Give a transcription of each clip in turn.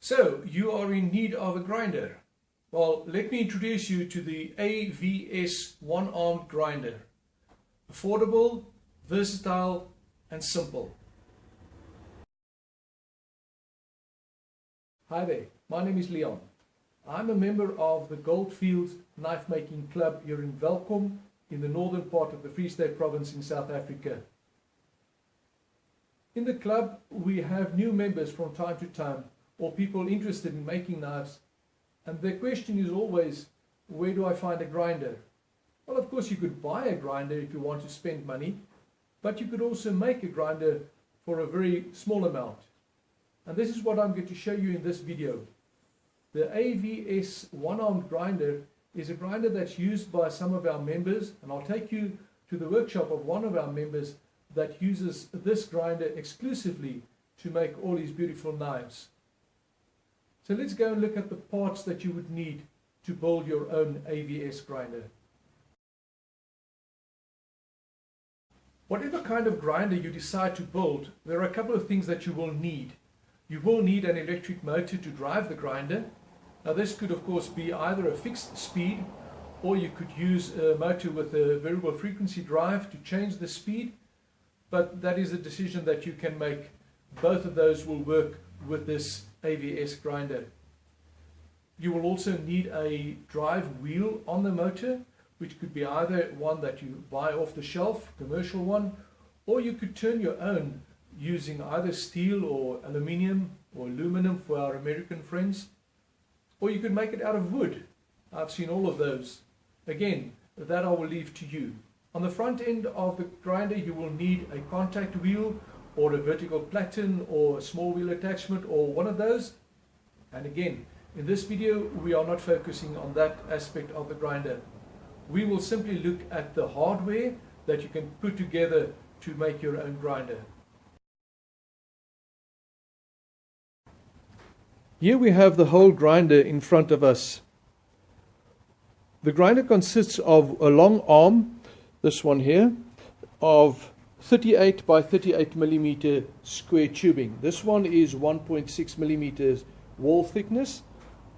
So, you are in need of a grinder. Well, let me introduce you to the AVS one-armed grinder. Affordable, versatile and simple. Hi there, my name is Leon. I'm a member of the Goldfields Knife Making Club here in Welkom in the northern part of the Free State province in South Africa. In the club we have new members from time to time, or people interested in making knives, and the question is always, where do I find a grinder? Well, of course you could buy a grinder if you want to spend money, but you could also make a grinder for a very small amount. And this is what I'm going to show you in this video. The AVS one-armed grinder is a grinder that's used by some of our members, and I'll take you to the workshop of one of our members that uses this grinder exclusively to make all these beautiful knives. So let's go and look at the parts that you would need to build your own AVS grinder. Whatever kind of grinder you decide to build, there are a couple of things that you will need. You will need an electric motor to drive the grinder. Now this could of course be either a fixed speed, or you could use a motor with a variable frequency drive to change the speed, but that is a decision that you can make. Both of those will work with this AVS grinder. You will also need a drive wheel on the motor, which could be either one that you buy off the shelf, commercial one, or you could turn your own using either steel or aluminium or aluminum for our American friends, or you could make it out of wood. I've seen all of those. Again, that I will leave to you. On the front end of the grinder you will need a contact wheel or a vertical platen or a small wheel attachment or one of those. And again, in this video we are not focusing on that aspect of the grinder. We will simply look at the hardware that you can put together to make your own grinder. Here we have the whole grinder in front of us. The grinder consists of a long arm, this one here, of 38 by 38 millimeter square tubing. This one is 1.6 millimeters wall thickness,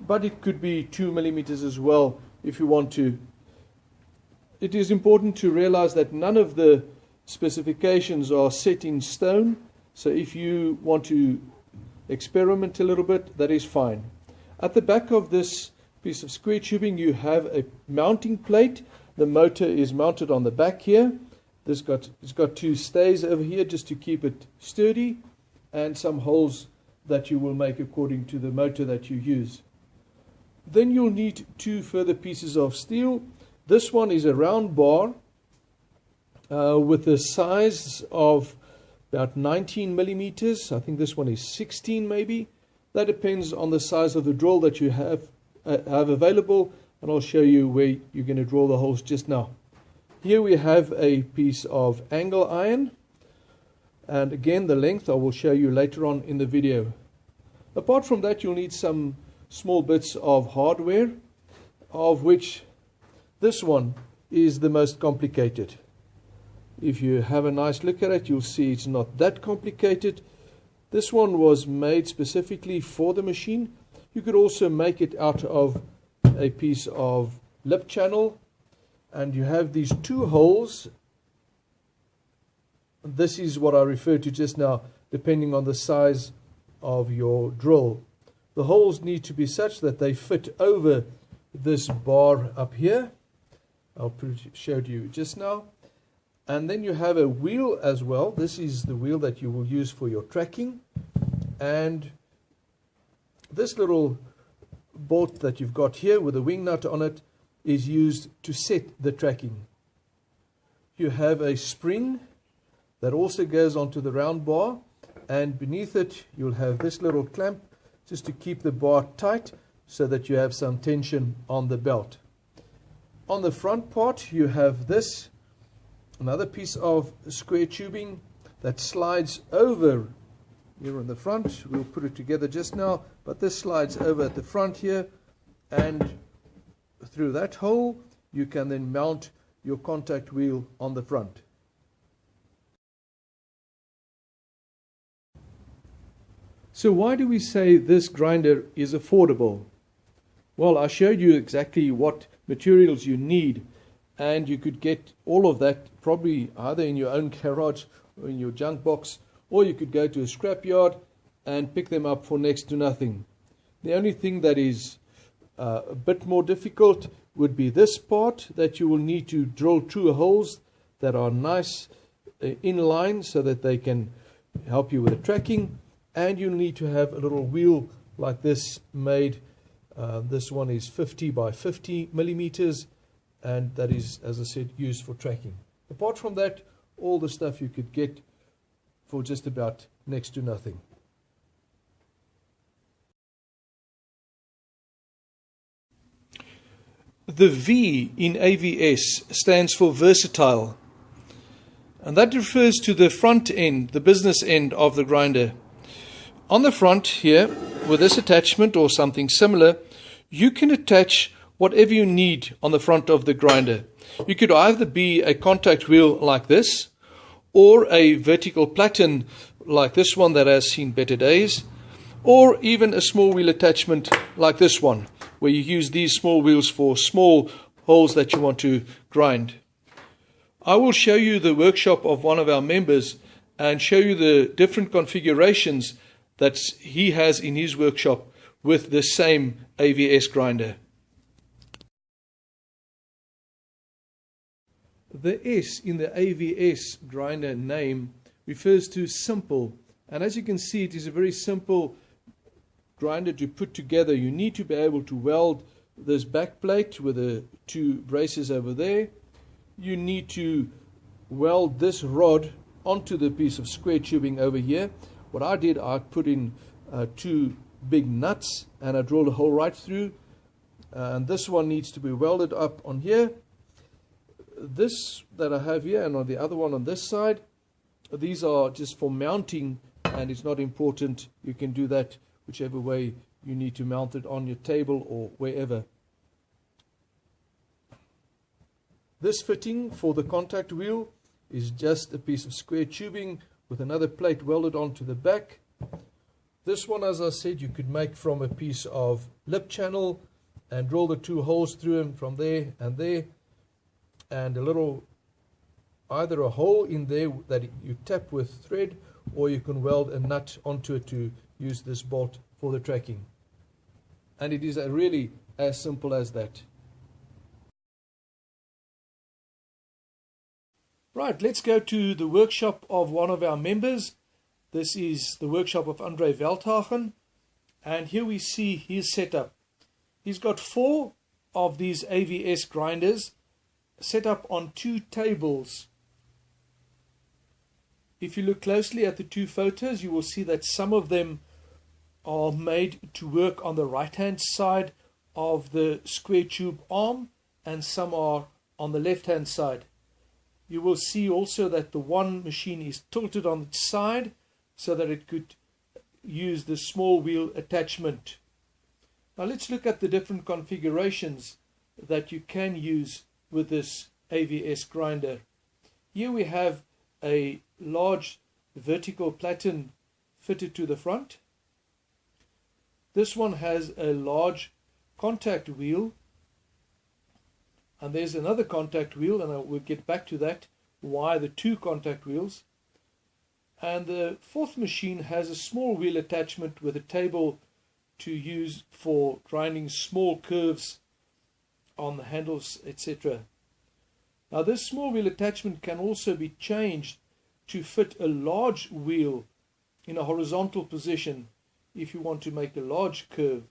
but it could be 2 millimeters as well if you want to. It is important to realize that none of the specifications are set in stone, so if you want to experiment a little bit, that is fine. At the back of this piece of square tubing you have a mounting plate. The motor is mounted on the back here. It's got two stays over here just to keep it sturdy, and some holes that you will make according to the motor that you use. Then you'll need two further pieces of steel. This one is a round bar with a size of about 19 millimeters. I think this one is 16 maybe. That depends on the size of the drill that you have available, and I'll show you where you're going to drill the holes just now. Here we have a piece of angle iron, and again the length I will show you later on in the video. Apart from that, you'll need some small bits of hardware, of which this one is the most complicated. If you have a nice look at it, you'll see it's not that complicated. This one was made specifically for the machine. You could also make it out of a piece of lip channel, and you have these two holes. This is what I referred to just now, depending on the size of your drill. The holes need to be such that they fit over this bar up here. I'll showed you just now. And then you have a wheel as well. This is the wheel that you will use for your tracking. And this little bolt that you've got here with a wing nut on it is used to set the tracking. You have a spring that also goes onto the round bar, and beneath it you'll have this little clamp just to keep the bar tight so that you have some tension on the belt. On the front part you have this, another piece of square tubing that slides over here on the front. We'll put it together just now, but this slides over at the front here, and through that hole you can then mount your contact wheel on the front. So why do we say this grinder is affordable? Well, I showed you exactly what materials you need, and you could get all of that probably either in your own garage or in your junk box, or you could go to a scrapyard and pick them up for next to nothing. The only thing that is a bit more difficult would be this part, that you will need to drill true holes that are nice in line so that they can help you with the tracking, and you'll need to have a little wheel like this made. This one is 50 by 50 millimeters, and that is, as I said, used for tracking. Apart from that, all the stuff you could get for just about next to nothing. The V in AVS stands for versatile, and that refers to the front end, the business end of the grinder. On the front here, with this attachment or something similar, you can attach whatever you need on the front of the grinder. You could either be a contact wheel like this, or a vertical platen like this one that has seen better days, or even a small wheel attachment like this one, where you use these small wheels for small holes that you want to grind. I will show you the workshop of one of our members and show you the different configurations that he has in his workshop with the same AVS grinder. The S in the AVS grinder name refers to simple, and as you can see, it is a very simple grinder to put together. You need to be able to weld this back plate with the two braces over there. You need to weld this rod onto the piece of square tubing over here. What I did, I put in two big nuts and I drilled a hole right through, and this one needs to be welded up on here. This that I have here and on the other one on this side, these are just for mounting, and it's not important. You can do that whichever way you need to mount it, on your table or wherever. This fitting for the contact wheel is just a piece of square tubing with another plate welded onto the back. This one, as I said, you could make from a piece of lip channel and drill the two holes through them from there, and a little, either a hole in there that you tap with thread, or you can weld a nut onto it to use this bolt for the tracking. And it is really as simple as that. Right, let's go to the workshop of one of our members. This is the workshop of Andre Welthagen, and here we see his setup. He's got 4 of these AVS grinders set up on 2 tables. If you look closely at the 2 photos, you will see that some of them are made to work on the right hand side of the square tube arm, and some are on the left hand side. You will see also that the one machine is tilted on its side so that it could use the small wheel attachment. Now let's look at the different configurations that you can use with this AVS grinder. Here we have a large vertical platen fitted to the front. This one has a large contact wheel, and there's another contact wheel, and we'll get back to that, why the 2 contact wheels. And the 4th machine has a small wheel attachment with a table to use for grinding small curves on the handles, etc. Now this small wheel attachment can also be changed to fit a large wheel in a horizontal position if you want to make a large curve.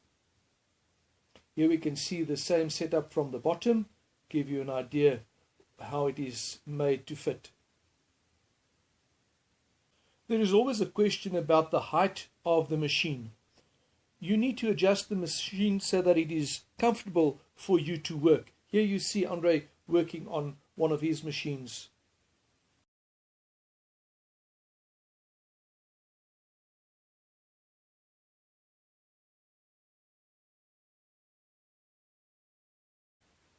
Here we can see the same setup from the bottom, give you an idea how it is made to fit. There is always a question about the height of the machine. You need to adjust the machine so that it is comfortable for you to work. Here you see Andre working on one of his machines.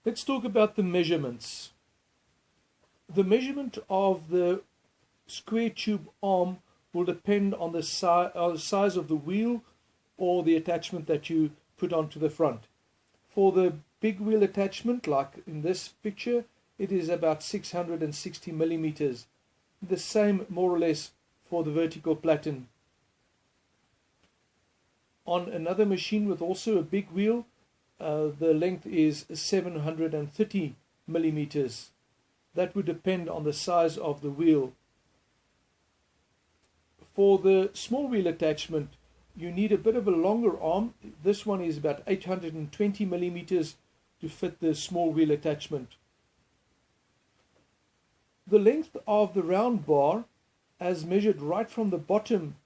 Let's talk about the measurements. The measurement of the square tube arm will depend on the size of the wheel or the attachment that you put onto the front. For the big wheel attachment, like in this picture, it is about 660 millimeters. The same more or less for the vertical platen. On another machine with also a big wheel, the length is 730 millimeters. That would depend on the size of the wheel. For the small wheel attachment, you need a bit of a longer arm. This one is about 820 millimeters to fit the small wheel attachment. The length of the round bar, as measured right from the bottom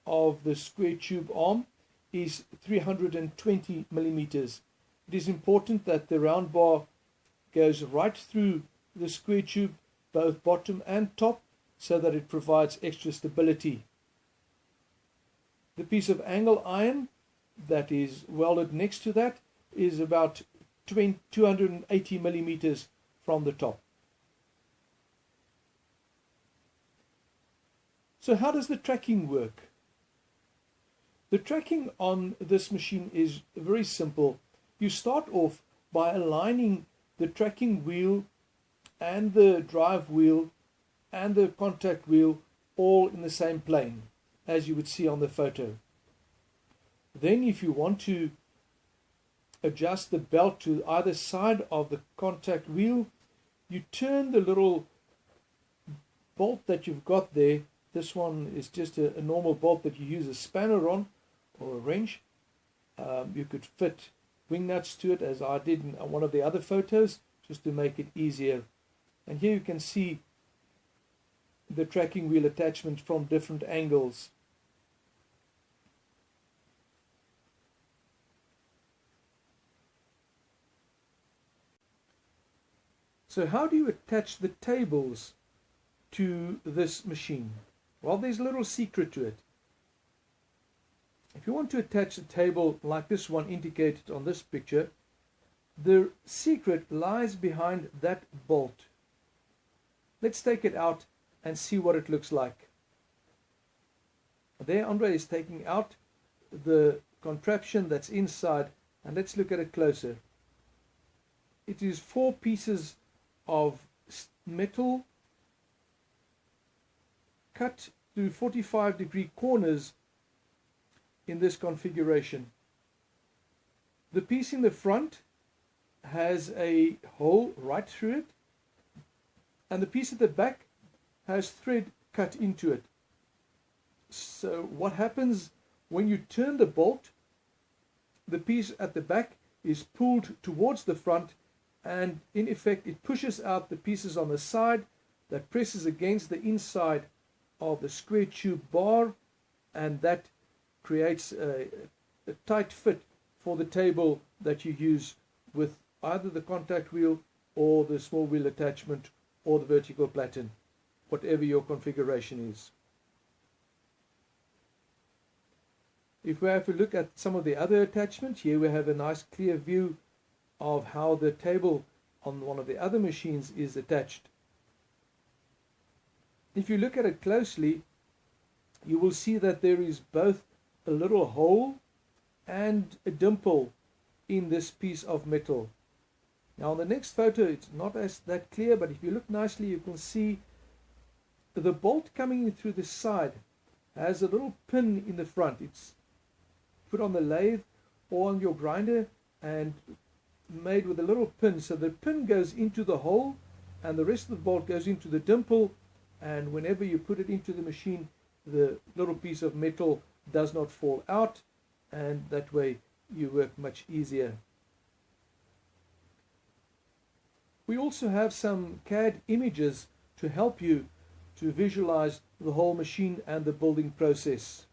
of the square tube arm, is 320 millimeters. It is important that the round bar goes right through the square tube, both bottom and top, so that it provides extra stability. The piece of angle iron that is welded next to that is about 280 millimeters from the top. So how does the tracking work? The tracking on this machine is very simple. You start off by aligning the tracking wheel and the drive wheel and the contact wheel all in the same plane, as you would see on the photo. Then if you want to adjust the belt to either side of the contact wheel, you turn the little bolt that you've got there. This one is just a normal bolt that you use a spanner on or a wrench. You could fit wing nuts to it, as I did in one of the other photos, just to make it easier. And here you can see the tracking wheel attachment from different angles. So how do you attach the tables to this machine? Well, there's a little secret to it. If you want to attach a table like this one indicated on this picture, the secret lies behind that bolt. Let's take it out and see what it looks like. There Andre is taking out the contraption that's inside, and let's look at it closer. It is 4 pieces of metal cut through 45-degree corners in this configuration. The piece in the front has a hole right through it, and the piece at the back has thread cut into it. So what happens when you turn the bolt, the piece at the back is pulled towards the front, and in effect it pushes out the pieces on the side that presses against the inside of the square tube bar, and that creates a tight fit for the table that you use with either the contact wheel or the small wheel attachment or the vertical platen, whatever your configuration is. If we have a look at some of the other attachments, here we have a nice clear view of how the table on one of the other machines is attached. If you look at it closely, you will see that there is both a little hole and a dimple in this piece of metal. Now on the next photo it's not as that clear, but if you look nicely you can see the bolt coming in through the side has a little pin in the front. It's put on the lathe or on your grinder and made with a little pin, so the pin goes into the hole and the rest of the bolt goes into the dimple, and whenever you put it into the machine the little piece of metal does not fall out, and that way you work much easier. We also have some CAD images to help you to visualize the whole machine and the building process.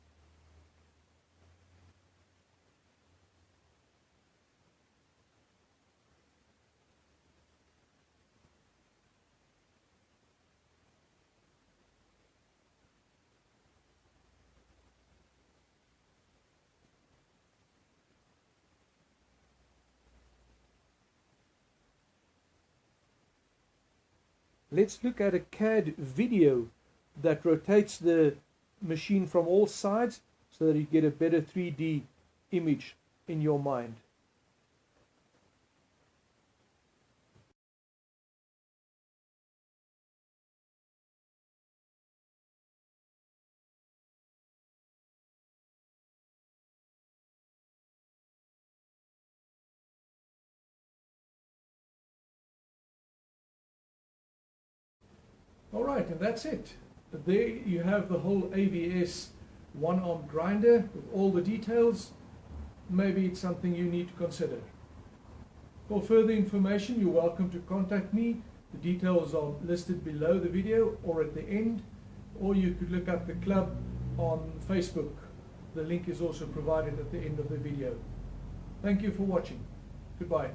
Let's look at a CAD video that rotates the machine from all sides so that you get a better 3D image in your mind. Alright, and that's it. There you have the whole AVS one-arm grinder with all the details. Maybe it's something you need to consider. For further information, you're welcome to contact me. The details are listed below the video or at the end, or you could look up the club on Facebook. The link is also provided at the end of the video. Thank you for watching. Goodbye.